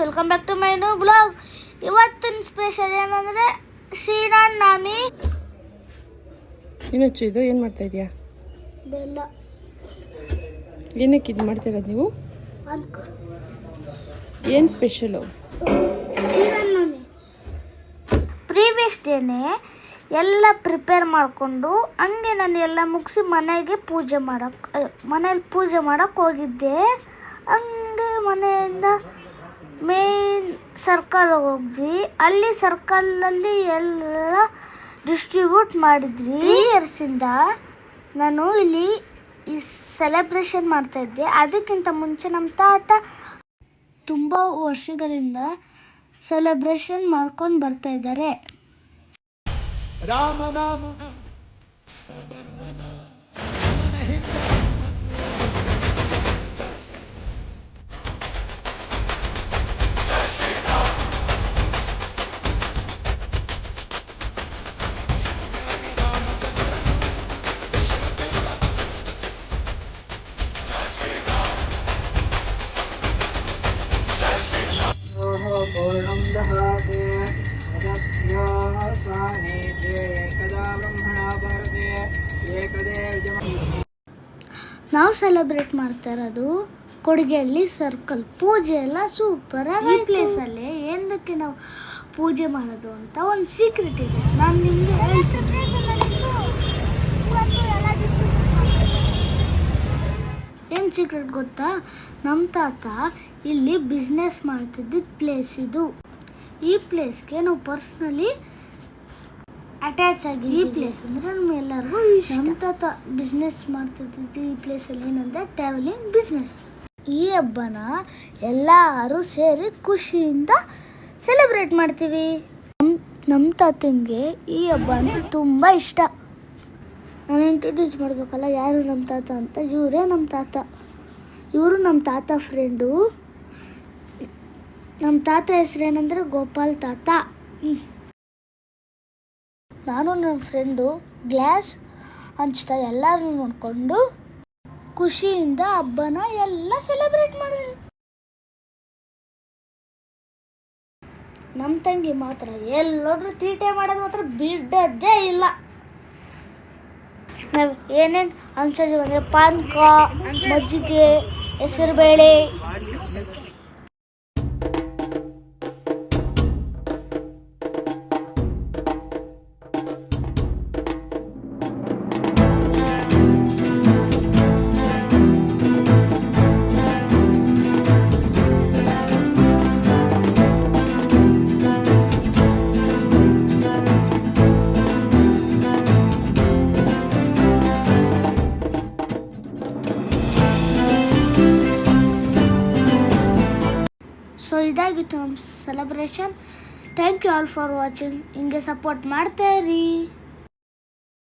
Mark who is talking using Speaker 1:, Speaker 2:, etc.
Speaker 1: Welcome back to my new blog. ಇವತ್ತಿನ special ಏನಂದರೆ ಶ್ರೀರಾಮನವಮಿ.
Speaker 2: ಏನಚ್ಚು ಇದು? ಏನು ಮಾಡ್ತಾ ಇದೆಯಾ?
Speaker 1: ಬೆಲ್ಲ.
Speaker 2: ಏನಕ್ಕೆ ಇದು ಮಾಡ್ತಿರೋದು ನೀವು? ಏನು ಸ್ಪೆಷಲು?
Speaker 1: ಶ್ರೀರಾಮನವಮಿ ಪ್ರೀವಿಯಸ್ ಡೇನೇ ಎಲ್ಲ ಪ್ರಿಪೇರ್ ಮಾಡಿಕೊಂಡು ಹಂಗೆ ನಾನು ಎಲ್ಲ ಮುಗಿಸಿ ಮನೆಯಲ್ಲಿ ಪೂಜೆ ಮಾಡೋಕ್ಕೆ ಹೋಗಿದ್ದೆ. ಹಂಗೆ ಮನೆಯಿಂದ ಮೇನ್ ಸರ್ಕಲ್ ಹೋದ್ವಿ. ಅಲ್ಲಿ ಸರ್ಕಲಲ್ಲಿ ಎಲ್ಲ ಡಿಸ್ಟ್ರಿಬ್ಯೂಟ್ ಮಾಡಿದ್ರಿ. 3 ಇಯರ್ಸಿಂದ ನಾನು ಇಲ್ಲಿ ಈ ಸೆಲೆಬ್ರೇಷನ್ ಮಾಡ್ತಾಯಿದ್ದೆ. ಅದಕ್ಕಿಂತ ಮುಂಚೆ ನಮ್ಮ ತಾತ ತುಂಬ ವರ್ಷಗಳಿಂದ ಸೆಲೆಬ್ರೇಷನ್ ಮಾಡ್ಕೊಂಡು ಬರ್ತಾ ಇದ್ದಾರೆ. ರಾಮನಾಮ ನಾವು ಸೆಲೆಬ್ರೇಟ್ ಮಾಡ್ತಾ ಇರೋದು ಕೊಡಗೆಯಲ್ಲಿ ಸರ್ಕಲ್. ಪೂಜೆ ಎಲ್ಲ ಸೂಪರ್ ಆಗಿ ಪ್ಲೇಸಲ್ಲಿ ಏನಕ್ಕೆ ನಾವು ಪೂಜೆ ಮಾಡೋದು ಅಂತ ಒಂದು ಸೀಕ್ರೆಟ್ ಇದೆ, ನಾನು ನಿಮಗೆ ಹೇಳ್ತೀನಿ. ಏನು ಸೀಕ್ರೆಟ್ ಗೊತ್ತಾ? ನಮ್ಮ ತಾತ ಇಲ್ಲಿ ಬಿಸ್ನೆಸ್ ಮಾಡ್ತಿದ್ದಿದ್ದ ಪ್ಲೇಸ್ ಇದು. ಈ ಪ್ಲೇಸ್ಗೆ ನಾವು ಪರ್ಸ್ನಲಿ ಅಟ್ಯಾಚ್ ಆಗಿ, ಈ ಪ್ಲೇಸ್ ಅಂದರೆ ನಮ್ಮೆಲ್ಲರಿಗೂ ನಮ್ಮ ತಾತ ಬಿಸ್ನೆಸ್ ಮಾಡ್ತಿದ್ದಿದ್ದು ಈ ಪ್ಲೇಸಲ್ಲಿ ಏನಂದರೆ ಟ್ರಾವೆಲಿಂಗ್ ಬಿಸ್ನೆಸ್. ಈ ಹಬ್ಬನ ಎಲ್ಲರೂ ಸೇರಿ ಖುಷಿಯಿಂದ ಸೆಲೆಬ್ರೇಟ್ ಮಾಡ್ತೀವಿ. ನಮ್ಮ ತಾತಂಗೆ ಈ ಹಬ್ಬ ಅಂದರೆ ತುಂಬ ಇಷ್ಟ. ನಾನು ಇಂಟ್ರೊಡ್ಯೂಸ್ ಮಾಡಬೇಕಲ್ಲ ಯಾರು ನಮ್ಮ ತಾತ ಅಂತ. ಇವರೇ ನಮ್ಮ ತಾತ. ಇವರು ನಮ್ಮ ತಾತ ಫ್ರೆಂಡು. ನಮ್ಮ ತಾತ ಹೆಸರೇನೆಂದರೆ ಗೋಪಾಲ್ ತಾತ. ನಾನು ನನ್ನ ಫ್ರೆಂಡು ಗ್ಲಾಸ್ ಹಂಚ್ತಾ ಎಲ್ಲರೂ ನೋಡಿಕೊಂಡು ಖುಷಿಯಿಂದ ಹಬ್ಬನ ಎಲ್ಲ ಸೆಲೆಬ್ರೇಟ್ ಮಾಡಿದ್ವಿ. ನಮ್ಮ ತಂಗಿ ಮಾತ್ರ ಎಲ್ಲೋದ್ರೂ ತೀಟೆ ಮಾಡೋದು ಮಾತ್ರ ಬಿಡೋದೇ ಇಲ್ಲ. ನಾವು ಏನೇನು ಹಂಚೋದು ಅಂದರೆ ಪಾನಕ, ಮಜ್ಜಿಗೆ, ಹೆಸರುಬೇಳೆ, ಸೊ ಇದಾಗಿತ್ತು ನಮ್ಮ celebration. Thank you all for watching. ಹಿಂಗೆ ಸಪೋರ್ಟ್ ಮಾಡ್ತಾ ಇರಿ.